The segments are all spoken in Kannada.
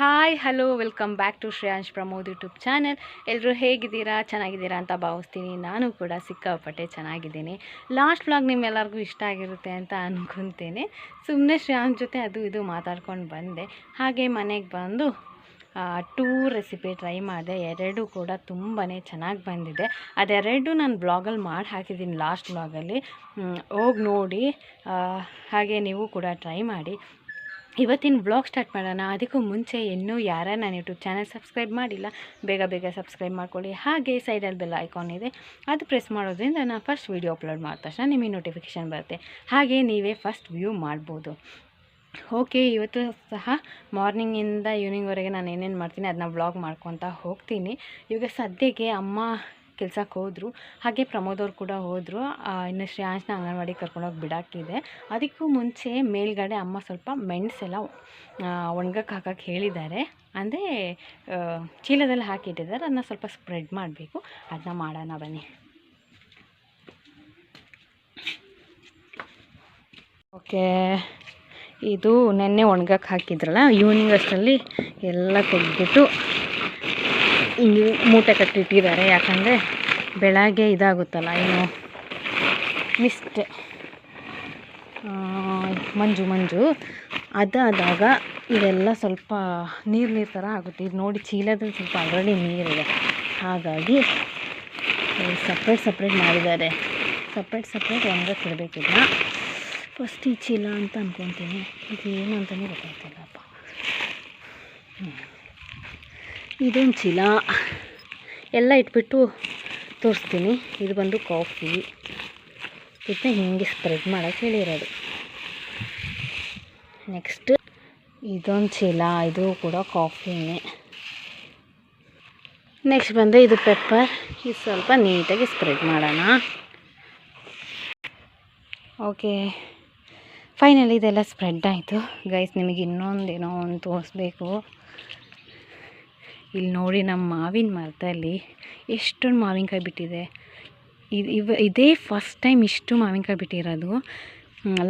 Hi hello welcome back to Shreyansh Pramod YouTube channel. ಎಲ್ಲರೂ ಹೇಗಿದ್ದೀರಾ? ಚೆನ್ನಾಗಿದ್ದೀರಾ ಅಂತ ಭಾವಿಸ್ತೀನಿ. ನಾನು ಕೂಡ ಸಿಕ್ಕಾಪಟ್ಟೆ ಚೆನ್ನಾಗಿದ್ದೀನಿ. ಲಾಸ್ಟ್ ವ್ಲಾಗ್ ನಿಮ್ಮೆಲ್ಲರಿಗೂ ಇಷ್ಟ ಆಗಿರುತ್ತೆ ಅಂತ ಅಂದ್ಕೊತೇನೆ. ಸುಮ್ಮನೆ ಶ್ರೇಯಾಂಶ್ ಜೊತೆ ಅದು ಇದು ಮಾತಾಡ್ಕೊಂಡು ಬಂದೆ. ಹಾಗೆ ಮನೆಗೆ ಬಂದು 2 ರೆಸಿಪಿ ಟ್ರೈ ಮಾಡಿದೆ. ಎರಡೂ ಕೂಡ ತುಂಬಾ ಚೆನ್ನಾಗಿ ಬಂದಿದೆ. ಅದೆರಡು ನಾನು ಬ್ಲಾಗಲ್ಲಿ ಮಾಡಿ ಹಾಕಿದ್ದೀನಿ, ಲಾಸ್ಟ್ ಬ್ಲಾಗಲ್ಲಿ ಹೋಗಿ ನೋಡಿ. ಹಾಗೆ ನೀವು ಕೂಡ ಟ್ರೈ ಮಾಡಿ. ಇವತ್ತಿನ ಬ್ಲಾಗ್ ಸ್ಟಾರ್ಟ್ ಮಾಡೋಣ. ಅದಕ್ಕೂ ಮುಂಚೆ ಇನ್ನೂ ಯಾರು ನನ್ನ ಯೂಟ್ಯೂಬ್ ಚಾನಲ್ ಸಬ್ಸ್ಕ್ರೈಬ್ ಮಾಡಿಲ್ಲ, ಬೇಗ ಸಬ್ಸ್ಕ್ರೈಬ್ ಮಾಡ್ಕೊಳ್ಳಿ. ಹಾಗೆ ಸೈಡಲ್ಲಿ ಬೆಲ್ ಐಕಾನ್ ಇದೆ, ಅದು ಪ್ರೆಸ್ ಮಾಡೋದ್ರಿಂದ ನಾನು ಫಸ್ಟ್ ವೀಡಿಯೋ ಅಪ್ಲೋಡ್ ಮಾಡಿದ ತಕ್ಷಣ ನಿಮಗೆ ನೋಟಿಫಿಕೇಷನ್ ಬರುತ್ತೆ. ಹಾಗೆ ನೀವೇ ಫಸ್ಟ್ ವ್ಯೂ ಮಾಡ್ಬೋದು. ಓಕೆ, ಇವತ್ತು ಸಹ ಮಾರ್ನಿಂಗಿಂದ ಈವ್ನಿಂಗ್ವರೆಗೆ ನಾನು ಏನೇನು ಮಾಡ್ತೀನಿ ಅದನ್ನ ವ್ಲಾಗ್ ಮಾಡ್ಕೊತಾ ಹೋಗ್ತೀನಿ. ಇವಾಗ ಸದ್ಯಕ್ಕೆ ಅಮ್ಮ ಕೆಲ್ಸಕ್ಕೆ ಹೋದರು, ಹಾಗೆ ಪ್ರಮೋದ್ ಅವ್ರು ಕೂಡ ಹೋದರು. ಇನ್ನು ಶ್ರೇಯಾಂಶ್ನ ಅಂಗನವಾಡಿಗೆ ಕರ್ಕೊಂಡೋಗಿ ಬಿಡಾಕಿದೆ. ಅದಕ್ಕೂ ಮುಂಚೆ ಮೇಲ್ಗಡೆ ಅಮ್ಮ ಸ್ವಲ್ಪ ಮೆಣಸೆಲ್ಲ ಒಣಗಕ್ಕೆ ಹಾಕಕ್ಕೆ ಹೇಳಿದ್ದಾರೆ. ಅಂದರೆ ಚೀಲದಲ್ಲಿ ಹಾಕಿಟ್ಟಿದ್ದಾರೆ, ಅದನ್ನ ಸ್ವಲ್ಪ ಸ್ಪ್ರೆಡ್ ಮಾಡಬೇಕು. ಅದನ್ನ ಮಾಡೋಣ ಬನ್ನಿ. ಓಕೆ, ಇದು ನೆನ್ನೆ ಒಣಗಕ್ಕೆ ಹಾಕಿದ್ರಲ್ಲ, ಈವ್ನಿಂಗ್ ಅಷ್ಟರಲ್ಲಿ ಎಲ್ಲ ತೆಗೆದ್ಬಿಟ್ಟು ಹಿಂಗೆ ಮೂಟೆ ಕಟ್ಟಿಟ್ಟಿದ್ದಾರೆ. ಯಾಕಂದರೆ ಬೆಳಗ್ಗೆ ಇದಾಗುತ್ತಲ್ಲ, ಏನು ಮಿಸ್ಟ್ ಮಂಜು ಅದಾದಾಗ ಇದೆಲ್ಲ ಸ್ವಲ್ಪ ನೀರು ಥರ ಆಗುತ್ತೆ. ಇದು ನೋಡಿ, ಚೀಲದಲ್ಲಿ ಸ್ವಲ್ಪ ಆಲ್ರೆಡಿ ನೀರಿದೆ, ಹಾಗಾಗಿ ಸಪ್ರೇಟ್ ಮಾಡಿದ್ದಾರೆ. ಸಪ್ರೇಟ್ ಒಣಗಕ್ಕೆ ಇಡಬೇಕಿಲ್ಲ. ಫಸ್ಟ್ ಈ ಚೀಲ ಅಂತ ಅಂದ್ಕೊತೀನಿ, ಇದು ಏನು ಅಂತಲೇ ಗೊತ್ತಾಗ್ತಿಲ್ಲಪ್ಪ. ಇದೊಂದು ಚೀಲ ಎಲ್ಲ ಇಟ್ಬಿಟ್ಟು ತೋರಿಸ್ತೀನಿ. ಇದು ಬಂದು ಕಾಫಿ, ಇದನ್ನ ಹೀಗೆ ಸ್ಪ್ರೆಡ್ ಮಾಡೋಕ್ಕೆ ಹೇಳಿರೋದು. ನೆಕ್ಸ್ಟ್ ಇದೊಂದು ಚೀಲ, ಇದು ಕೂಡ ಕಾಫಿನೇ. ನೆಕ್ಸ್ಟ್ ಬಂದು ಇದು ಪೆಪ್ಪರ್, ಇದು ಸ್ವಲ್ಪ ನೀಟಾಗಿ ಸ್ಪ್ರೆಡ್ ಮಾಡೋಣ. ಓಕೆ, ಫೈನಲಿ ಇದೆಲ್ಲ ಸ್ಪ್ರೆಡ್ ಆಯಿತು. ಗೈಸ್, ನಿಮಗೆ ಇನ್ನೊಂದೇನೋ ಒಂದು ತೋರಿಸ್ಬೇಕು. ಇಲ್ಲಿ ನೋಡಿ, ನಮ್ಮ ಮಾವಿನ ಮರದಲ್ಲಿ ಎಷ್ಟೊಂದು ಮಾವಿನಕಾಯಿ ಬಿಟ್ಟಿದೆ. ಇದೇ ಫಸ್ಟ್ ಟೈಮ್ ಇಷ್ಟು ಮಾವಿನಕಾಯಿ ಬಿಟ್ಟಿರೋದು.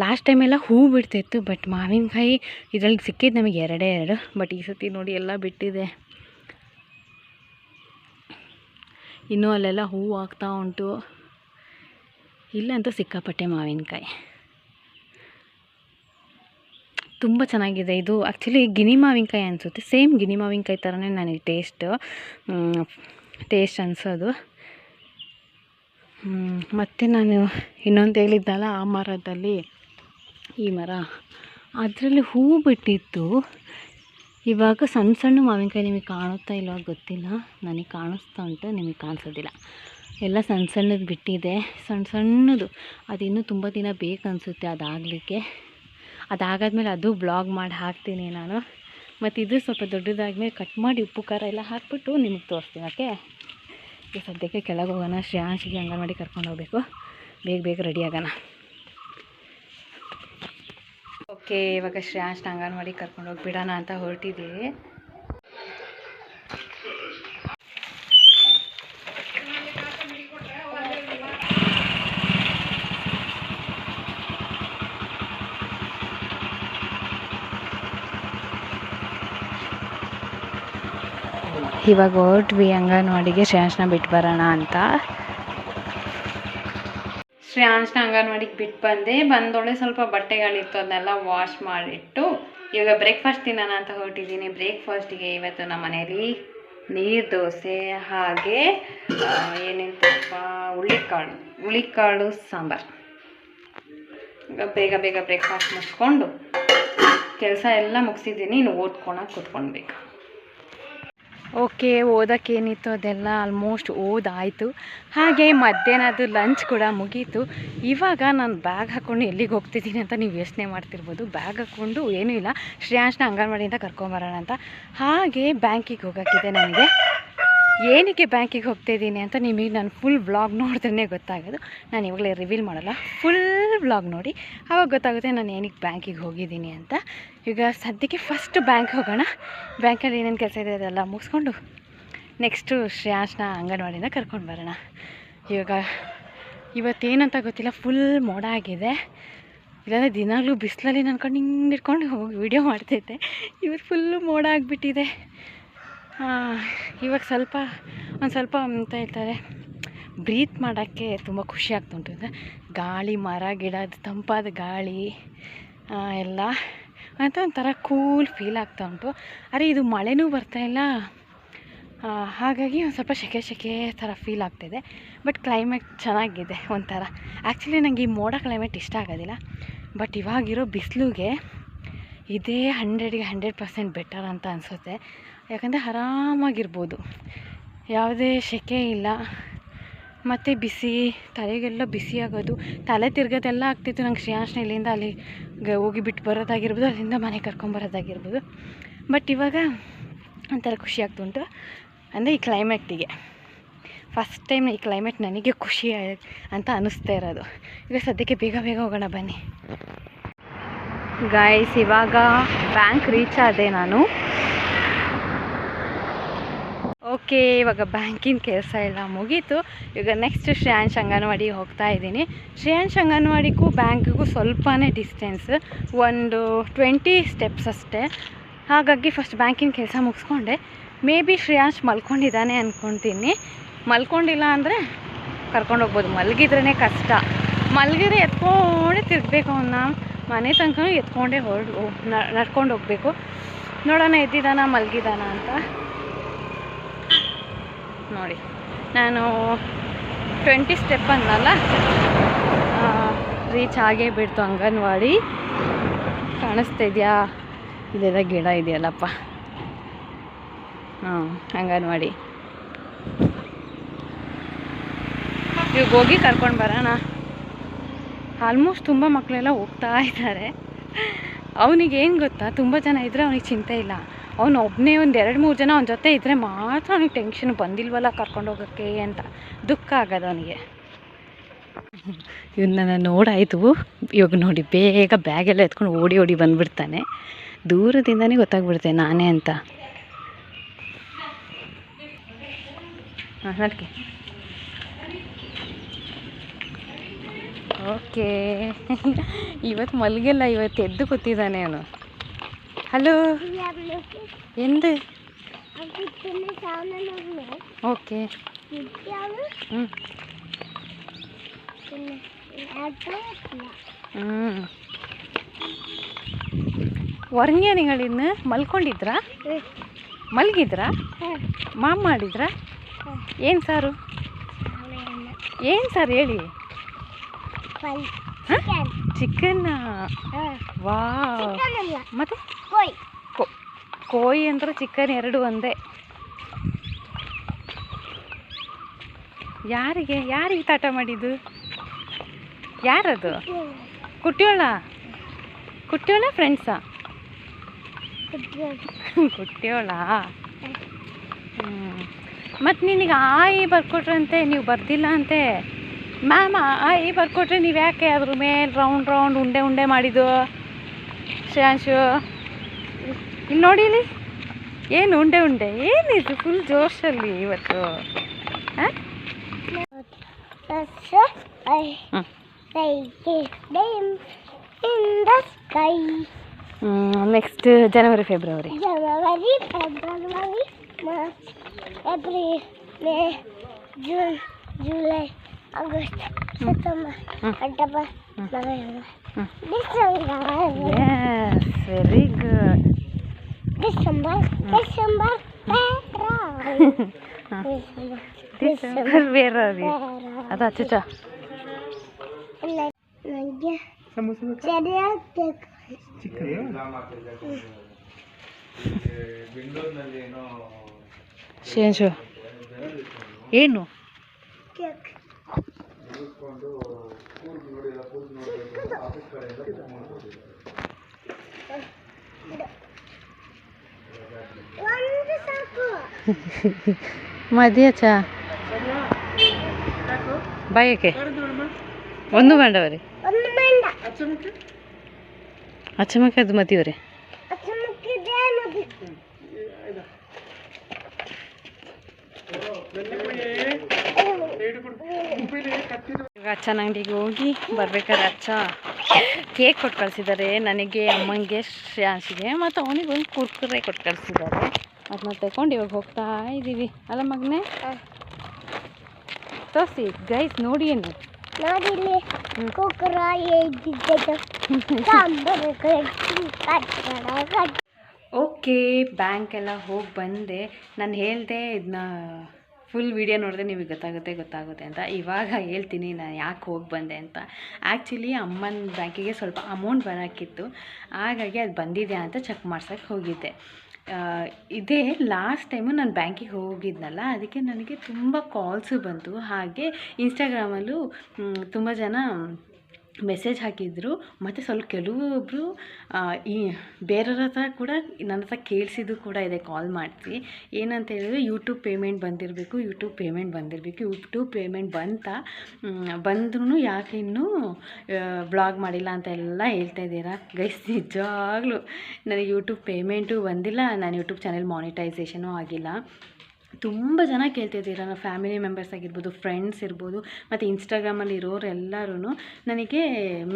ಲಾಸ್ಟ್ ಟೈಮೆಲ್ಲ ಹೂ ಬಿಡ್ತಿತ್ತು, ಬಟ್ ಮಾವಿನಕಾಯಿ ಇದರಲ್ಲಿ ಸಿಕ್ಕಿದ್ದು ನಮಗೆ ಎರಡು. ಬಟ್ ಈ ಸತಿ ನೋಡಿ ಎಲ್ಲ ಬಿಟ್ಟಿದೆ. ಇನ್ನೂ ಅಲ್ಲೆಲ್ಲ ಹೂ ಆಗ್ತಾ ಉಂಟು. ಇಲ್ಲಂತೂ ಸಿಕ್ಕಾಪಟ್ಟೆ ಮಾವಿನಕಾಯಿ, ತುಂಬ ಚೆನ್ನಾಗಿದೆ. ಇದು ಆ್ಯಕ್ಚುಲಿ ಗಿನಿ ಮಾವಿನಕಾಯಿ ಅನಿಸುತ್ತೆ. ಸೇಮ್ ಗಿನಿ ಮಾವಿನಕಾಯಿ ಥರನೇ ನನಗೆ ಟೇಸ್ಟ್ ಅನಿಸೋದು. ಮತ್ತು ನಾನು ಇನ್ನೊಂದು ಹೇಳಿದ್ದಲ್ಲ, ಆ ಮರದಲ್ಲಿ, ಈ ಮರ ಅದರಲ್ಲಿ ಹೂ ಬಿಟ್ಟಿತ್ತು. ಇವಾಗ ಸಣ್ಣ ಮಾವಿನಕಾಯಿ ನಿಮಗೆ ಕಾಣುತ್ತಾ ಇಲ್ಲೋ ಗೊತ್ತಿಲ್ಲ, ನನಗೆ ಕಾಣಿಸ್ತಾ ಉಂಟು, ನಿಮಗೆ ಕಾಣಿಸೋದಿಲ್ಲ. ಎಲ್ಲ ಸಣ್ಣದು ಬಿಟ್ಟಿದೆ, ಸಣ್ಣದು. ಅದಿನ್ನೂ ತುಂಬ ದಿನ ಬೇಕನ್ನಿಸುತ್ತೆ ಅದಾಗಲಿಕ್ಕೆ. ಅದಾಗಾದ್ಮೇಲೆ ಅದು ಬ್ಲಾಗ್ ಮಾಡಿ ಹಾಕ್ತೀನಿ ನಾನು. ಮತ್ತು ಇದು ಸ್ವಲ್ಪ ದೊಡ್ಡದಾದ್ಮೇಲೆ ಕಟ್ ಮಾಡಿ ಉಪ್ಪು ಖಾರ ಎಲ್ಲ ಹಾಕ್ಬಿಟ್ಟು ನಿಮಗೆ ತೋರಿಸ್ತೀನಿ. ಓಕೆ, ಈಗ ಸದ್ಯಕ್ಕೆ ಕೆಳಗೆ ಹೋಗೋಣ. ಶ್ರೇಯಾಂಶಿಗೆ ಅಂಗನವಾಡಿ ಕರ್ಕೊಂಡು ಹೋಗಬೇಕು. ಬೇಗ ರೆಡಿ ಆಗೋಣ. ಓಕೆ, ಇವಾಗ ಶ್ರೇಯಾಂಶ್ನ ಅಂಗನವಾಡಿ ಕರ್ಕೊಂಡು ಹೋಗಿ ಬಿಡೋಣ ಅಂತ ಹೊರಟಿದ್ದೀವಿ. ಇವಾಗ ಹೊರಟ್ವಿ ಅಂಗನವಾಡಿಗೆ, ಶ್ರೇಯಾಂಶ್ನ ಬಿಟ್ಟು ಬರೋಣ ಅಂತ. ಶ್ರೇಯಾಂಶ್ನ ಅಂಗನವಾಡಿಗೆ ಬಿಟ್ಟು ಬಂದೊಳೆ ಸ್ವಲ್ಪ ಬಟ್ಟೆಗಳಿತ್ತು, ಅದನ್ನೆಲ್ಲ ವಾಶ್ ಮಾಡಿಟ್ಟು ಇವಾಗ ಬ್ರೇಕ್ಫಾಸ್ಟ್ ತಿನ್ನೋಣ ಅಂತ ಹೊರಟಿದ್ದೀನಿ. ಬ್ರೇಕ್ಫಾಸ್ಟಿಗೆ ಇವತ್ತು ನಮ್ಮ ಮನೇಲಿ ನೀರು ದೋಸೆ, ಹಾಗೆ ಏನೇನಪ್ಪ, ಹುಳಿಕಾಳು ಸಾಂಬಾರು. ಈಗ ಬೇಗ ಬ್ರೇಕ್ಫಾಸ್ಟ್ ಮುಗಿಸ್ಕೊಂಡು ಕೆಲಸ ಎಲ್ಲ ಮುಗಿಸಿದ್ದೀನಿ. ಇನ್ನು ಓದ್ಕೊಳಕ್ಕೆ ಕೂತ್ಕೊಳ್ಬೇಕು. ಓಕೆ, ಓದೋಕ್ಕೇನಿತ್ತು ಅದೆಲ್ಲ ಆಲ್ಮೋಸ್ಟ್ ಓದಾಯಿತು. ಹಾಗೆ ಮಧ್ಯಾಹ್ನದ್ದು ಲಂಚ್ ಕೂಡ ಮುಗೀತು. ಇವಾಗ ನಾನು ಬ್ಯಾಗ್ ಹಾಕ್ಕೊಂಡು ಎಲ್ಲಿಗೆ ಹೋಗ್ತಿದ್ದೀನಿ ಅಂತ ನೀವು ಯೋಚನೆ ಮಾಡ್ತಿರ್ಬೋದು. ಬ್ಯಾಗ್ ಹಾಕ್ಕೊಂಡು ಏನೂ ಇಲ್ಲ, ಶ್ರೇಯಾಂಶ್ನ ಅಂಗನವಾಡಿಯಿಂದ ಕರ್ಕೊಂಬರೋಣ ಅಂತ. ಹಾಗೆ ಬ್ಯಾಂಕಿಗೆ ಹೋಗೋಕ್ಕಿದೆ ನನಗೆ. ಏನಕ್ಕೆ ಬ್ಯಾಂಕಿಗೆ ಹೋಗ್ತಾಯಿದ್ದೀನಿ ಅಂತ ನಿಮಗೆ ನಾನು ಫುಲ್ ವ್ಲಾಗ್ ನೋಡಿದ್ರೇ ಗೊತ್ತಾಗೋದು. ನಾನು ಇವಾಗಲೇ ರಿವೀಲ್ ಮಾಡೋಲ್ಲ, ಫುಲ್ ವ್ಲಾಗ್ ನೋಡಿ, ಆವಾಗ ಗೊತ್ತಾಗುತ್ತೆ ನಾನು ಏನಕ್ಕೆ ಬ್ಯಾಂಕಿಗೆ ಹೋಗಿದ್ದೀನಿ ಅಂತ. ಈಗ ಸದ್ಯಕ್ಕೆ ಫಸ್ಟ್ ಬ್ಯಾಂಕ್ ಹೋಗೋಣ. ಬ್ಯಾಂಕಲ್ಲಿ ಏನೇನು ಕೆಲಸ ಇದೆ ಅದೆಲ್ಲ ಮುಗಿಸ್ಕೊಂಡು ನೆಕ್ಸ್ಟು ಶ್ರೇಯಾಂಶ್ನ ಅಂಗನವಾಡಿಯಿಂದ ಕರ್ಕೊಂಡು ಬರೋಣ. ಇವತ್ತೇನಂತ ಗೊತ್ತಿಲ್ಲ, ಫುಲ್ ಮೋಡ ಆಗಿದೆ. ಇಲ್ಲಾಂದರೆ ದಿನಾಗಲೂ ಬಿಸಿಲಲ್ಲಿ ನನ್ನ ಕಣ್ಣು ಹಿಂಗೆ ಇಟ್ಕೊಂಡು ಹೋಗಿ ವೀಡಿಯೋ ಮಾಡ್ತೈತೆ. ಇವರು ಫುಲ್ಲು ಮೋಡ ಆಗಿಬಿಟ್ಟಿದೆ. ಇವಾಗ ಒಂದು ಸ್ವಲ್ಪ ಅಂತ ಹೇಳ್ತಾರೆ, ಬ್ರೀತ್ ಮಾಡೋಕ್ಕೆ ತುಂಬ ಖುಷಿ ಆಗ್ತುಂಟು. ಗಾಳಿ, ಮರ ಗಿಡ, ತಂಪಾದ ಗಾಳಿ ಎಲ್ಲ ಅಂತ ಒಂಥರ ಕೂಲ್ ಫೀಲ್ ಆಗ್ತಾ ಉಂಟು. ಅರೆ ಇದು ಮಳೆನೂ ಬರ್ತಾಯಿಲ್ಲ, ಹಾಗಾಗಿ ಒಂದು ಸ್ವಲ್ಪ ಸೆಕೆ ಥರ ಫೀಲ್ ಆಗ್ತಾಯಿದೆ. ಬಟ್ ಕ್ಲೈಮೇಟ್ ಚೆನ್ನಾಗಿದೆ ಒಂಥರ. ಆ್ಯಕ್ಚುಲಿ ನನಗೆ ಈ ಮೋಡ ಕ್ಲೈಮೇಟ್ ಇಷ್ಟ ಆಗೋದಿಲ್ಲ. ಬಟ್ ಇವಾಗಿರೋ ಬಿಸಿಲಿಗೆ ಇದೇ 100% ಬೆಟರ್ ಅಂತ ಅನಿಸುತ್ತೆ. ಯಾಕಂದರೆ ಆರಾಮಾಗಿರ್ಬೋದು, ಯಾವುದೇ ಸೆಕೆ ಇಲ್ಲ. ಮತ್ತು ಬಿಸಿ, ತಲೆಗೆಲ್ಲ ಬಿಸಿ ಆಗೋದು, ತಲೆ ತಿರ್ಗೋದೆಲ್ಲ ಆಗ್ತಿತ್ತು ನಂಗೆ. ಶ್ರೇಯಾಂಶ್ನ ಇಲ್ಲಿಂದ ಅಲ್ಲಿಗೆ ಹೋಗಿ ಬಿಟ್ಟು ಬರೋದಾಗಿರ್ಬೋದು, ಅಲ್ಲಿಂದ ಮನೆ ಕರ್ಕೊಂಬರೋದಾಗಿರ್ಬೋದು. ಬಟ್ ಇವಾಗ ಒಂಥರ ಖುಷಿ ಆಗ್ತುಂಟು. ಅಂದರೆ ಈ ಕ್ಲೈಮೇಟಿಗೆ ಫಸ್ಟ್ ಟೈಮ್ ಈ ಕ್ಲೈಮೇಟ್ ನನಗೆ ಖುಷಿ ಅಂತ ಅನ್ನಿಸ್ತಾ ಇರೋದು. ಈಗ ಸದ್ಯಕ್ಕೆ ಬೇಗ ಹೋಗೋಣ ಬನ್ನಿ ಗಾಯ್ಸ್. ಇವಾಗ ಬ್ಯಾಂಕ್ ರೀಚ್ ಆದೆ ನಾನು. ಓಕೆ, ಇವಾಗ ಬ್ಯಾಂಕಿನ ಕೆಲಸ ಎಲ್ಲ ಮುಗೀತು. ಈಗ ನೆಕ್ಸ್ಟ್ ಶ್ರೇಯಾಂಶ್ ಅಂಗನವಾಡಿಗೆ ಹೋಗ್ತಾ ಇದ್ದೀನಿ. ಶ್ರೇಯಾಂಶ್ ಅಂಗನವಾಡಿಗೂ ಬ್ಯಾಂಕಿಗೂ ಸ್ವಲ್ಪನೇ ಡಿಸ್ಟೆನ್ಸ್, ಒಂದು 20 ಸ್ಟೆಪ್ಸ್ ಅಷ್ಟೇ. ಹಾಗಾಗಿ ಫಸ್ಟ್ ಬ್ಯಾಂಕಿನ ಕೆಲಸ ಮುಗಿಸ್ಕೊಂಡೆ. May be Shreyansh ಮಲ್ಕೊಂಡಿದ್ದಾನೆ ಅಂದ್ಕೊತೀನಿ. ಮಲ್ಕೊಂಡಿಲ್ಲ ಅಂದರೆ ಕರ್ಕೊಂಡೋಗ್ಬೋದು. ಮಲಗಿದ್ರೇ ಕಷ್ಟ. ಮಲಗಿದ್ರೆ ಎತ್ಕೊಂಡೇ ತಿರುಗಬೇಕು. ಅವನ್ನ ಮನೆ ತನಕ ಎತ್ಕೊಂಡೇ ನಡ್ಕೊಂಡು ಹೋಗಬೇಕು. ನೋಡೋಣ ಎದ್ದಿದ್ದಾನ ಮಲಗಿದ್ದಾನ ಅಂತ. ನೋಡಿ, ನಾನು 20 ಸ್ಟೆಪ್ ಅನ್ನಲ್ಲ, ರೀಚ್ ಆಗೇ ಬಿಡ್ತು ಅಂಗನವಾಡಿ. ಕಾಣಿಸ್ತಾ ಇದೆಯಾ? ಇದೆಲ್ಲ ಗಿಡ ಇದೆಯಲ್ಲಪ್ಪ. ಅಂಗನವಾಡಿ. ಇವಾಗ ಹೋಗಿ ಕರ್ಕೊಂಡು ಬರೋಣ. ಆಲ್ಮೋಸ್ಟ್ ತುಂಬ ಮಕ್ಕಳೆಲ್ಲ ಹೋಗ್ತಾ ಇದ್ದಾರೆ. ಅವನಿಗೇನು ಗೊತ್ತಾ, ತುಂಬ ಜನ ಇದ್ದರೆ ಅವನಿಗೆ ಚಿಂತೆ ಇಲ್ಲ. ಅವನು ಒಬ್ಬನೇ ಒಂದು 2-3 ಜನ ಅವನ ಜೊತೆ ಇದ್ದರೆ ಮಾತ್ರ ಅವನಿಗೆ ಟೆನ್ಷನ್. ಬಂದಿಲ್ವಲ್ಲ ಕರ್ಕೊಂಡೋಗೋಕ್ಕೆ ಅಂತ ದುಃಖ ಆಗೋದು ಅವನಿಗೆ. ಇವನ್ನ ನೋಡಾಯಿತು. ಇವಾಗ ನೋಡಿ, ಬೇಗ ಬ್ಯಾಗೆಲ್ಲ ಎತ್ಕೊಂಡು ಓಡಿ ಬಂದುಬಿಡ್ತಾನೆ. ದೂರದಿಂದನೇ ಗೊತ್ತಾಗ್ಬಿಡುತ್ತೆ ನಾನೇ ಅಂತ. ನಡ್ಕೆ. ಓಕೆ, ಇವತ್ತು ಮಲಗಿಲ್ಲ, ಇವತ್ತು ಎದ್ದು ಕೂತಿದ್ದಾನೆ ಅವನು. ಹಲೋ, ಎಂದು? ಓಕೆ. ವರ್ಣ್ಯ ನಿಗಳಿನ್ನು ಮಲ್ಕೊಂಡಿದ್ರಾ? ಮಲಗಿದ್ರಾ? ಮಾಡಿದ್ರಾ? ಏನು ಸಾರು ಹೇಳಿ. ಚಿಕನ್ನ? ವಾ, ಮತ್ತೆ ಕೋಯಿ ಅಂದ್ರೆ ಚಿಕನ್ ಎರಡು ಒಂದೇ. ಯಾರಿಗೆ ತಾಟ ಮಾಡಿದ್ದು? ಯಾರದು? ಕುಟ್ಟಿಯೋಳ ಫ್ರೆಂಡ್ಸಾ? ಕುಟ್ಟಿಯೋಳ. ಮತ್ತು ನಿನಗೆ ಆಯಿ ಬರ್ಕೊಟ್ರಂತೆ, ನೀವು ಬರ್ದಿಲ್ಲ ಅಂತೆ. ಮ್ಯಾಮ್ ಆಯಿ ಬರ್ಕೊಟ್ರೆ ನೀವು ಯಾಕೆ ಅದ್ರ ಮೇಲೆ ರೌಂಡ್ ಉಂಡೆ ಮಾಡಿದ್ದು? ಶ್ರೇಯಾಂಶು ಇಲ್ಲಿ ನೋಡಿ, ಇಲ್ಲಿ ಏನು ಉಂಡೆ ಏನಿದು? ಫುಲ್ ಜೋಶಲ್ಲಿ ಇವತ್ತು. Next January February March April May June July August September October November December. Very good. December February. ಅದು ಅಚ್ಚ ಶೇಷು ಏನು? ಮದಿಯ ಚಾ ಬಾಯಕ್ಕೆ ಒಂದು ಮಂಡವರಿ ಅಚ್ಚಮಕ್ಕೆ ಅದು ಮದಿಯವರೇ. ಈಗ ಅಚ್ಚನ ಅಂಗಡಿಗೆ ಹೋಗಿ ಬರ್ಬೇಕಾದ್ರೆ ಅಚ್ಚ ಕೇಕ್ ಕೊಟ್ಟು ಕಳಿಸಿದ್ದಾರೆ ನನಗೆ, ಅಮ್ಮನಿಗೆ, ಶ್ರೇಯಾಂಶಿಗೆ, ಮತ್ತು ಅವನಿಗೊಂದು ಕುರ್ಕುರೆ ಕೊಟ್ಟು ಕಳಿಸಿದ್ದಾರೆ. ಅದನ್ನ ತಗೊಂಡು ಇವಾಗ ಹೋಗ್ತಾ ಇದ್ದೀವಿ ಅಲ್ಲ ಮಗನೇ. ತೋರಿಸಿ ಗೈಸ್, ನೋಡಿ ಏನು ಓಕೆ. ಬ್ಯಾಂಕ್ ಎಲ್ಲ ಹೋಗಿ ಬಂದೆ. ನಾನು ಹೇಳಿದೆ ಇದನ್ನ ಫುಲ್ ವಿಡಿಯೋ ನೋಡಿದ್ರೆ ನಿಮಗೆ ಗೊತ್ತಾಗುತ್ತೆ ಅಂತ. ಇವಾಗ ಹೇಳ್ತೀನಿ ನಾನು ಯಾಕೆ ಹೋಗಿ ಬಂದೆ ಅಂತ. ಆ್ಯಕ್ಚುಲಿ ಅಮ್ಮನ ಬ್ಯಾಂಕಿಗೆ ಸ್ವಲ್ಪ ಅಮೌಂಟ್ ಬರೋಕ್ಕಿತ್ತು, ಹಾಗಾಗಿ ಅದು ಬಂದಿದೆಯಾ ಅಂತ ಚೆಕ್ ಮಾಡ್ಸೋಕ್ಕೆ ಹೋಗಿದ್ದೆ. ಇದೇ ಲಾಸ್ಟ್ ಟೈಮು ನಾನು ಬ್ಯಾಂಕಿಗೆ ಹೋಗಿದ್ನಲ್ಲ, ಅದಕ್ಕೆ ನನಗೆ ತುಂಬ ಕಾಲ್ಸು ಬಂತು. ಹಾಗೆ ಇನ್ಸ್ಟಾಗ್ರಾಮಲ್ಲೂ ತುಂಬ ಜನ ಮೆಸೇಜ್ ಹಾಕಿದ್ರು. ಮತ್ತು ಸ್ವಲ್ಪ ಕೆಲವೊಬ್ಬರು ಈ ಬೇರೆಯವ್ರ ಹತ್ರ ಕೂಡ ನನ್ನ ಹತ್ರ ಕೇಳಿಸಿದ್ದು ಕೂಡ ಇದೆ ಕಾಲ್ ಮಾಡಿಸಿ. ಏನಂತ ಹೇಳಿದ್ರೆ ಯೂಟ್ಯೂಬ್ ಪೇಮೆಂಟ್ ಬಂದಿರಬೇಕು, ಯೂಟ್ಯೂಬ್ ಪೇಮೆಂಟ್ ಬಂದ್ರೂ ಯಾಕೆ ಇನ್ನೂ ಬ್ಲಾಗ್ ಮಾಡಿಲ್ಲ ಅಂತೆಲ್ಲ ಹೇಳ್ತಾ ಇದ್ದೀರಾ ಗೈಸ್. ನಿಜವಾಗ್ಲೂ ನನಗೆ ಯೂಟ್ಯೂಬ್ ಪೇಮೆಂಟು ಬಂದಿಲ್ಲ, ನಾನು ಯೂಟ್ಯೂಬ್ ಚಾನೆಲ್ ಮಾನಿಟೈಸೇಷನೂ ಆಗಿಲ್ಲ. ತುಂಬ ಜನ ಕೇಳ್ತಿದ್ದೀರ, ನಮ್ಮ ಫ್ಯಾಮಿಲಿ ಮೆಂಬರ್ಸ್ ಆಗಿರ್ಬೋದು, ಫ್ರೆಂಡ್ಸ್ ಇರ್ಬೋದು, ಮತ್ತು ಇನ್ಸ್ಟಾಗ್ರಾಮಲ್ಲಿ ಇರೋರು ಎಲ್ಲರೂ ನನಗೆ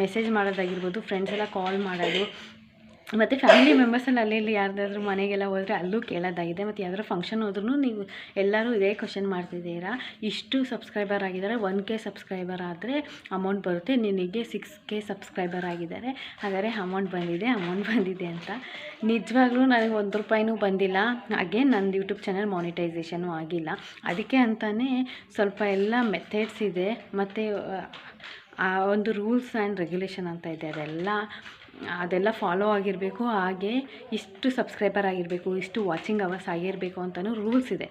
ಮೆಸೇಜ್ ಮಾಡೋದಾಗಿರ್ಬೋದು, ಫ್ರೆಂಡ್ಸ್ ಎಲ್ಲ ಕಾಲ್ ಮಾಡೋದು, ಮತ್ತು ಫ್ಯಾಮಿಲಿ ಮೆಂಬರ್ಸಲ್ಲಿ ಅಲ್ಲಿ ಯಾರ್ದಾದ್ರೂ ಮನೆಗೆಲ್ಲ ಹೋದರೆ ಅಲ್ಲೂ ಕೇಳೋದಾಗಿದೆ. ಮತ್ತು ಯಾವ್ದಾದ್ರು ಫಂಕ್ಷನ್ ಹೋದ್ರೂ ನೀವು ಎಲ್ಲರೂ ಇದೇ ಕ್ವಶನ್ ಮಾಡ್ತಿದ್ದೀರಾ, ಇಷ್ಟು ಸಬ್ಸ್ಕ್ರೈಬರ್ ಆಗಿದ್ದಾರೆ, 1K ಸಬ್ಸ್ಕ್ರೈಬರ್ ಆದರೆ ಅಮೌಂಟ್ ಬರುತ್ತೆ, ನಿನಗೆ 6K ಸಬ್ಸ್ಕ್ರೈಬರ್ ಆಗಿದ್ದಾರೆ, ಹಾಗಾದರೆ ಅಮೌಂಟ್ ಬಂದಿದೆ ಅಂತ. ನಿಜವಾಗ್ಲೂ ನನಗೆ ₹1 ಬಂದಿಲ್ಲ. ಹಾಗೆ ನಂದು ಯೂಟ್ಯೂಬ್ ಚಾನಲ್ ಮಾನಿಟೈಸೇಷನು ಆಗಿಲ್ಲ. ಅದಕ್ಕೆ ಅಂತಲೇ ಸ್ವಲ್ಪ ಎಲ್ಲ ಮೆಥಡ್ಸ್ ಇದೆ, ಮತ್ತು ಒಂದು ರೂಲ್ಸ್ ಆ್ಯಂಡ್ ರೆಗ್ಯುಲೇಷನ್ ಅಂತ ಇದೆ, ಅದೆಲ್ಲ ಫಾಲೋ ಆಗಿರಬೇಕು. ಹಾಗೆ ಇಷ್ಟು ಸಬ್ಸ್ಕ್ರೈಬರ್ ಆಗಿರಬೇಕು, ಇಷ್ಟು ವಾಚಿಂಗ್ ಅವರ್ಸ್ ಆಗಿರಬೇಕು ಅಂತಲೂ ರೂಲ್ಸ್ ಇದೆ.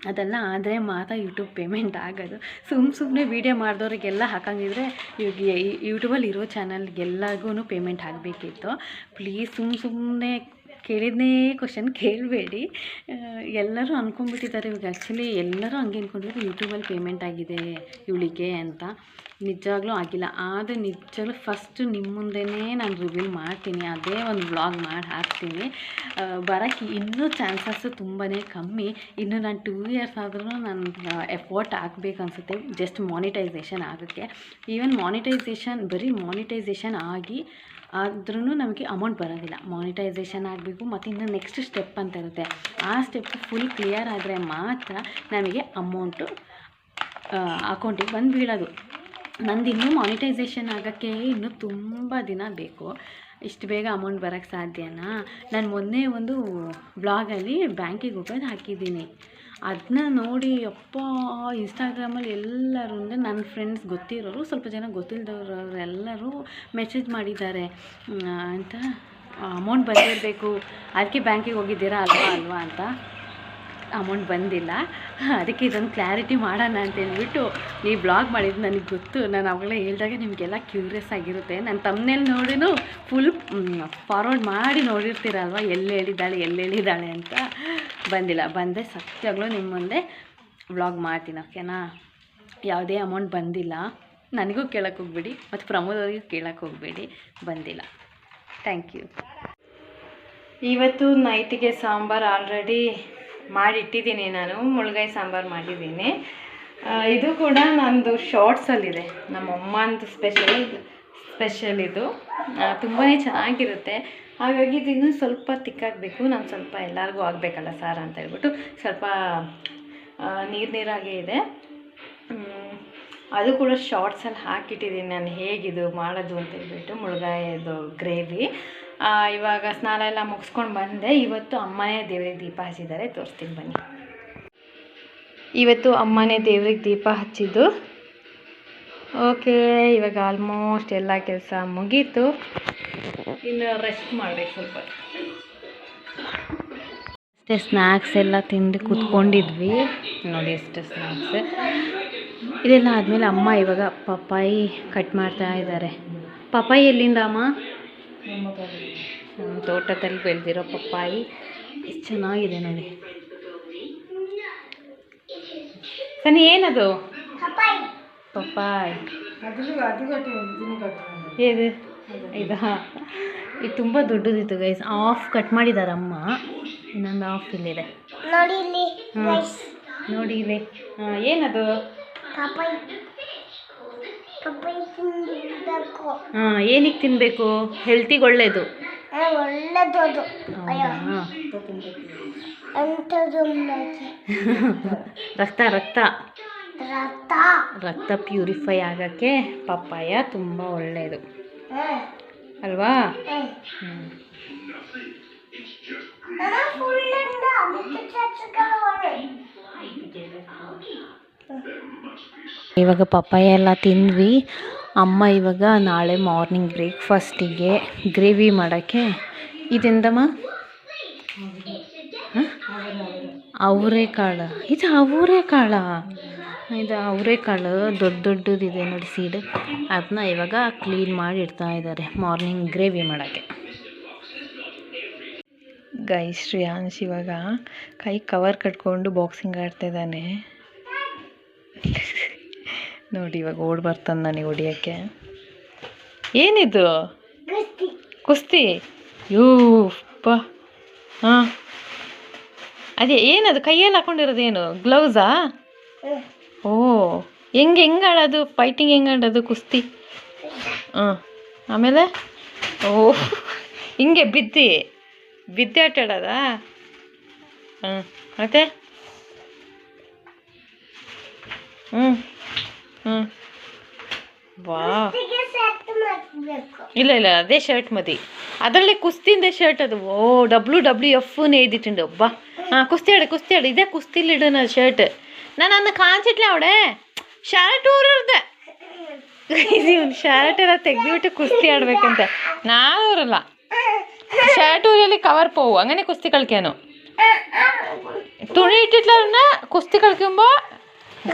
ಅದೆಲ್ಲ ಆದರೆ ಮಾತ್ರ ಯೂಟ್ಯೂಬ್ ಪೇಮೆಂಟ್ ಆಗೋದು. ಸುಮ್ಮನೆ ವೀಡಿಯೋ ಮಾಡಿದವ್ರಿಗೆಲ್ಲ ಹಾಕಂಗಿದ್ರೆ ಇವಾಗ ಯೂಟ್ಯೂಬಲ್ಲಿ ಇರೋ ಚಾನಲ್ಗೆಲ್ಲರಿಗೂ ಪೇಮೆಂಟ್ ಆಗಬೇಕಿತ್ತು. ಪ್ಲೀಸ್ ಸುಮ್ಮನೆ ಕೇಳಿದ್ನೇ ಕ್ವಶನ್ ಕೇಳಬೇಡಿ. ಎಲ್ಲರೂ ಅಂದ್ಕೊಂಡ್ಬಿಟ್ಟಿದ್ದಾರೆ ಇವಾಗ. ಆ್ಯಕ್ಚುಲಿ ಎಲ್ಲರೂ ಹಂಗೆ ಅಂದ್ಕೊಂಡಿದ್ರು ಯೂಟ್ಯೂಬಲ್ಲಿ ಪೇಮೆಂಟ್ ಆಗಿದೆ ಇವಳಿಗೆ ಅಂತ. ನಿಜವಾಗ್ಲೂ ಆಗಿಲ್ಲ. ಆದರೆ ನಿಜವಾಗ್ಲೂ ಫಸ್ಟು ನಿಮ್ಮ ಮುಂದೆನೇ ನಾನು ರಿವೀಲ್ ಮಾಡ್ತೀನಿ, ಅದೇ ಒಂದು ವ್ಲಾಗ್ ಮಾಡಿ ಹಾಕ್ತೀನಿ. ಬರೋಕ್ಕೆ ಇನ್ನೂ ಚಾನ್ಸಸ್ಸು ತುಂಬಾ ಕಮ್ಮಿ. ಇನ್ನು ನಾನು 2 ಇಯರ್ಸ್ ಆದ್ರೂ ನಾನು ಎಫರ್ಟ್ ಹಾಕ್ಬೇಕು ಅನಿಸುತ್ತೆ ಜಸ್ಟ್ ಮಾನಿಟೈಸೇಷನ್ ಆಗೋಕ್ಕೆ. ಈವನ್ ಬರೀ ಮಾನಿಟೈಸೇಷನ್ ಆದ್ರೂ ನಮಗೆ ಅಮೌಂಟ್ ಬರೋದಿಲ್ಲ. ಮಾನಿಟೈಸೇಷನ್ ಆಗಬೇಕು, ಮತ್ತು ಇನ್ನು ನೆಕ್ಸ್ಟ್ ಸ್ಟೆಪ್ ಅಂತ ಇರುತ್ತೆ. ಆ ಸ್ಟೆಪ್ ಫುಲ್ ಕ್ಲಿಯರ್ ಆದರೆ ಮಾತ್ರ ನಮಗೆ ಅಮೌಂಟು ಅಕೌಂಟಿಗೆ ಬಂದು ಬೀಳೋದು. ನಂದು ಇನ್ನೂ ಮಾನಿಟೈಸೇಷನ್ ಆಗೋಕ್ಕೆ ಇನ್ನೂ ತುಂಬ ದಿನ ಬೇಕು. ಇಷ್ಟು ಬೇಗ ಅಮೌಂಟ್ ಬರೋಕ್ಕೆ ಸಾಧ್ಯನಾ? ನಾನು ಮೊನ್ನೆ ಒಂದು ಬ್ಲಾಗಲ್ಲಿ ಬ್ಯಾಂಕಿಗೆ ಹೋಗೋದು ಹಾಕಿದ್ದೀನಿ. ಅದನ್ನ ನೋಡಿ ಇನ್ಸ್ಟಾಗ್ರಾಮಲ್ಲಿ ಎಲ್ಲರೂ ಅಂದರೆ ನನ್ನ ಫ್ರೆಂಡ್ಸ್ ಗೊತ್ತಿರೋರು, ಸ್ವಲ್ಪ ಜನ ಗೊತ್ತಿಲ್ಲದವರು ಎಲ್ಲರೂ ಮೆಸೇಜ್ ಮಾಡಿದ್ದಾರೆ ಅಂತ, ಅಮೌಂಟ್ ಬಂದಿರಬೇಕು, ಅದಕ್ಕೆ ಬ್ಯಾಂಕಿಗೆ ಹೋಗಿದ್ದೀರಾ ಅಲ್ವಾ ಅಂತ. ಅಮೌಂಟ್ ಬಂದಿಲ್ಲ, ಅದಕ್ಕೆ ಇದೊಂದು ಕ್ಲಾರಿಟಿ ಮಾಡೋಣ ಅಂತೇಳ್ಬಿಟ್ಟು ನೀವು ಬ್ಲಾಗ್ ಮಾಡಿದ್ದು ನನಗೆ ಗೊತ್ತು. ನಾನು ಅವಾಗಲೇ ಹೇಳಿದಾಗ ನಿಮಗೆಲ್ಲ ಕ್ಯೂರಿಯಸ್ ಆಗಿರುತ್ತೆ. ನಾನು ತಮ್ಮನೇಲಿ ನೋಡಿನೂ ಫುಲ್ ಫಾರ್ವರ್ಡ್ ಮಾಡಿ ನೋಡಿರ್ತೀರಲ್ವ, ಎಲ್ಲಿ ಹೇಳಿದ್ದಾಳೆ ಅಂತ. ಬಂದೆ ಸತ್ಯಾಗಲೂ ನಿಮ್ಮ ಮುಂದೆ ವ್ಲಾಗ್ ಮಾಡ್ತೀನಿ, ಓಕೆನಾ? ಯಾವುದೇ ಅಮೌಂಟ್ ಬಂದಿಲ್ಲ, ನನಗೂ ಕೇಳೋಕ್ಕೆ ಹೋಗಬೇಡಿ, ಮತ್ತು ಪ್ರಮೋದ್ ಅವರಿಗೂ ಕೇಳೋಕ್ಕೆ ಹೋಗಬೇಡಿ, ಬಂದಿಲ್ಲ. Thank you. ಇವತ್ತು ನೈಟಿಗೆ ಸಾಂಬಾರು ಆಲ್ರೆಡಿ ಮಾಡಿಟ್ಟಿದ್ದೀನಿ. ನಾನು ಮುಳ್ಗಾಯಿ ಸಾಂಬಾರು ಮಾಡಿದ್ದೀನಿ. ಇದು ಕೂಡ ನಂದು ಶಾರ್ಟ್ಸಲ್ಲಿದೆ, ನಮ್ಮ ಅಮ್ಮಂದು ಸ್ಪೆಷಲ್ ಇದು. ತುಂಬಾ ಚೆನ್ನಾಗಿರುತ್ತೆ. ಹಾಗಾಗಿ ಇದು ಇನ್ನೂ ಸ್ವಲ್ಪ ತಿಕ್ಕಾಗಬೇಕು. ನಾನು ಸ್ವಲ್ಪ ಎಲ್ಲರಿಗೂ ಆಗಬೇಕಲ್ಲ ಸಾರು ಅಂತ ಹೇಳ್ಬಿಟ್ಟು ಸ್ವಲ್ಪ ನೀರಾಗೇ ಇದೆ. ಅದು ಕೂಡ ಶಾರ್ಟ್ಸಲ್ಲಿ ಹಾಕಿಟ್ಟಿದ್ದೀನಿ ನಾನು ಹೇಗಿದು ಮಾಡೋದು ಅಂತ ಹೇಳ್ಬಿಟ್ಟು, ಮುಳ್ಗಾಯಿದು ಗ್ರೇವಿ. ಇವಾಗ ಸ್ನಾನ ಎಲ್ಲ ಮುಗಿಸ್ಕೊಂಡು ಬಂದೆ. ಇವತ್ತು ಅಮ್ಮನೇ ದೇವ್ರಿಗೆ ದೀಪ ಹಚ್ಚಿದ್ದಾರೆ, ತೋರಿಸ್ತೀನಿ ಬನ್ನಿ. ಇವತ್ತು ಅಮ್ಮನೇ ದೇವ್ರಿಗೆ ದೀಪ ಹಚ್ಚಿದ್ದು. ಓಕೆ, ಇವಾಗ ಆಲ್ಮೋಸ್ಟ್ ಎಲ್ಲ ಕೆಲಸ ಮುಗೀತು, ಇನ್ನು ರೆಸ್ಟ್ ಮಾಡಬೇಕು ಸ್ವಲ್ಪ. ಅಷ್ಟೇ ಸ್ನ್ಯಾಕ್ಸ್ ಎಲ್ಲ ತಿಂದು ಕೂತ್ಕೊಂಡಿದ್ವಿ. ನೋಡಿ ಎಷ್ಟು ಸ್ನ್ಯಾಕ್ಸ್. ಇದೆಲ್ಲ ಆದಮೇಲೆ ಅಮ್ಮ ಇವಾಗ ಪಪ್ಪಾಯಿ ಕಟ್ ಮಾಡ್ತಾ ಇದ್ದಾರೆ. ಪಪ್ಪಾಯಿ ಎಲ್ಲಿಂದ ಅಮ್ಮ? ತೋಟದಲ್ಲಿ ಬೆಳೆದಿರೋ ಪಪ್ಪಾಯಿ, ಎಷ್ಟು ಚೆನ್ನಾಗಿದೆ ನೋಡಿ. ಸನಿ ಏನದು? ಪಪ್ಪಾಯಿ. ಇದು ಇದು ತುಂಬ ದೊಡ್ಡದಿತ್ತು ಗೈಸ್. ಆಫ್ ಕಟ್ ಮಾಡಿದ್ದಾರೆ ಅಮ್ಮ, ಇನ್ನೊಂದು ಆಫ್ ಇಲ್ಲಿದೆ ನೋಡಿ ಇಲ್ಲಿ. ಏನದು? ಹಾಂ, ಏನಕ್ಕೆ ತಿನ್ನಬೇಕು? ಹೆಲ್ತಿಗೆ ಒಳ್ಳೆಯದು. ಒಳ್ಳೆದದು. ರಕ್ತ ರಕ್ತ ರಕ್ತ ಪ್ಯೂರಿಫೈ ಆಗೋಕ್ಕೆ ಪಪ್ಪಾಯ ತುಂಬ ಒಳ್ಳೆಯದು ಅಲ್ವಾ? ಇವಾಗ ಪಪ್ಪಾಯ ಎಲ್ಲ ತಿಂದ್ವಿ. ಅಮ್ಮ ಇವಾಗ ನಾಳೆ ಮಾರ್ನಿಂಗ್ ಬ್ರೇಕ್ಫಾಸ್ಟಿಗೆ ಗ್ರೇವಿ ಮಾಡೋಕ್ಕೆ ಇದೆಂದಮ್ಮ ಅವರೆಕಾಳು. ಇದು ಅವರೆಕಾಳು ದೊಡ್ಡ ದೊಡ್ಡದಿದೆ ನೋಡಿ ಸೀಡ್. ಅದನ್ನ ಇವಾಗ ಕ್ಲೀನ್ ಮಾಡಿ ಇಡ್ತಾ ಇದ್ದಾರೆ ಮಾರ್ನಿಂಗ್ ಗ್ರೇವಿ ಮಾಡೋಕ್ಕೆ. ಗೈಸ್, ಶ್ರೇಯಾಂಶ್ ಇವಾಗ ಕೈ ಕವರ್ ಕಟ್ಕೊಂಡು ಬಾಕ್ಸಿಂಗ್ ಆಡ್ತಿದ್ದಾನೆ ನೋಡಿ. ಇವಾಗ ಓಡ್ ಬರ್ತಾನೆ ನನಗೆ ಹೊಡಿಯೋಕ್ಕೆ. ಏನಿದು? ಕುಸ್ತಿ? ಯೂಪ್ಪ. ಹಾಂ, ಅದೇ ಏನದು ಕೈಯಲ್ಲಿ ಹಾಕೊಂಡಿರೋದೇನು? ಗ್ಲೌಸಾ? ಓ, ಹೆಂಗೆ ಆಡೋದು? ಫೈಟಿಂಗ್ ಹೆಂಗೆ ಆಡೋದು ಕುಸ್ತಿ? ಹಾಂ, ಆಮೇಲೆ ಓ ಹಿಂಗೆ ಬಿದ್ದೆ ಆಟ ಆಡೋದಾ? ಹ್ಞೂ, ಮತ್ತೆ ವಾ, ಇಲ್ಲ ಅದೇ ಶರ್ಟ್ ಮದಿ. ಅದರಲ್ಲೇ ಕುಸ್ತಿಂದೆ ಶರ್ಟ್ ಅದು. ಓ, WWF എഴുതിയിട്ടുണ്ട്. അബ്ബാ, കുസ്തി ആട്. ഇതേ കുസ്തിയിലിടുന്ന ഷർട്ട്. ನಾನು ಕಾಣಿಸಿಟ್ಲೆ ಅವಡೆ ಶರ್ಟ್ ಊರದೆ. ಇದು ಶರ್ಟ್ ಎಲ್ಲ ತೆಗೆದುಬಿಟ್ಟು ಕುಸ್ತಿ ಆಡ್ಬೇಕಂತ. ನಾನು ಊರಲ್ಲ, ಶರ್ಟ್ ഊരിಯಲ್ಲಿ കവർ പോവും. അങ്ങനെ കുസ്തി കളിക്കാനോ? തുണി ഇട്ടിട്ടില്ല കുസ്തി കളിക്കുമ്പോൾ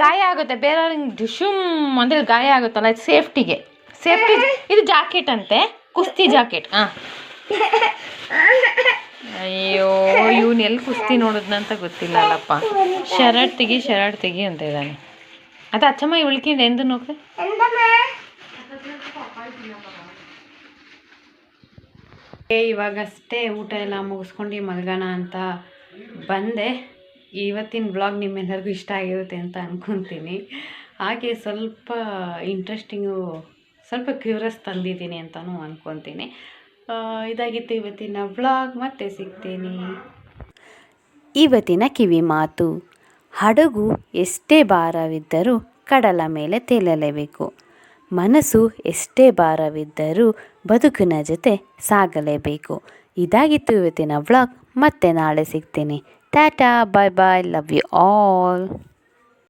ಗಾಯ ಆಗುತ್ತೆ. ಬೇರೆ ಡಿಶುಮ್ ಅಂದರೆ ಗಾಯ ಆಗುತ್ತಲ್ಲ, ಇದು ಸೇಫ್ಟಿ. ಇದು ಜಾಕೆಟ್ ಅಂತೆ, ಕುಸ್ತಿ ಜಾಕೆಟ್. ಹಾಂ, ಅಯ್ಯೋ, ಇವನು ಎಲ್ಲಿ ಕುಸ್ತಿ ನೋಡಿದ್ನಂತ ಗೊತ್ತಿಲ್ಲ ಅಲ್ಲಪ್ಪ. ಶರ್ಟ್ ತೆಗಿ ಅಂತ ಇದ್ದಾನೆ. ಅದು ಅಚ್ಚಮ್ಮ ಉಳ್ಕೊಂಡು ಎಂದು ನೋಡ್ದೆ. ಇವಾಗಷ್ಟೇ ಊಟ ಎಲ್ಲ ಮುಗಿಸ್ಕೊಂಡು ಮಲ್ಗೋಣ ಅಂತ ಬಂದೆ. ಇವತ್ತಿನ ವ್ಲಾಗ್ ನಿಮ್ಮೆಲ್ಲರಿಗೂ ಇಷ್ಟ ಆಗಿರುತ್ತೆ ಅಂತ ಅಂದ್ಕೊತೀನಿ. ಹಾಗೆ ಸ್ವಲ್ಪ ಇಂಟ್ರೆಸ್ಟಿಂಗು, ಸ್ವಲ್ಪ ಕ್ಯೂರಿಯಸ್ ತಂದಿದ್ದೀನಿ ಅಂತಲೂ ಅಂದ್ಕೊತೀನಿ. ಇದಾಗಿತ್ತು ಇವತ್ತಿನ ವ್ಲಾಗ್. ಮತ್ತೆ ಸಿಗ್ತೀನಿ. ಇವತ್ತಿನ ಕಿವಿ ಮಾತು: ಹಡಗು ಎಷ್ಟೇ ಭಾರವಿದ್ದರೂ ಕಡಲ ಮೇಲೆ ತೇಲಲೇಬೇಕು. ಮನಸ್ಸು ಎಷ್ಟೇ ಭಾರವಿದ್ದರೂ ಬದುಕಿನ ಜೊತೆ ಸಾಗಲೇಬೇಕು. ಇದಾಗಿತ್ತು ಇವತ್ತಿನ ವ್ಲಾಗ್. ಮತ್ತೆ ನಾಳೆ ಸಿಗ್ತೀನಿ. ಟಾಟಾ, ಬಾಯ್ ಬಾಯ್, ಲವ್ ಯು ಆಲ್.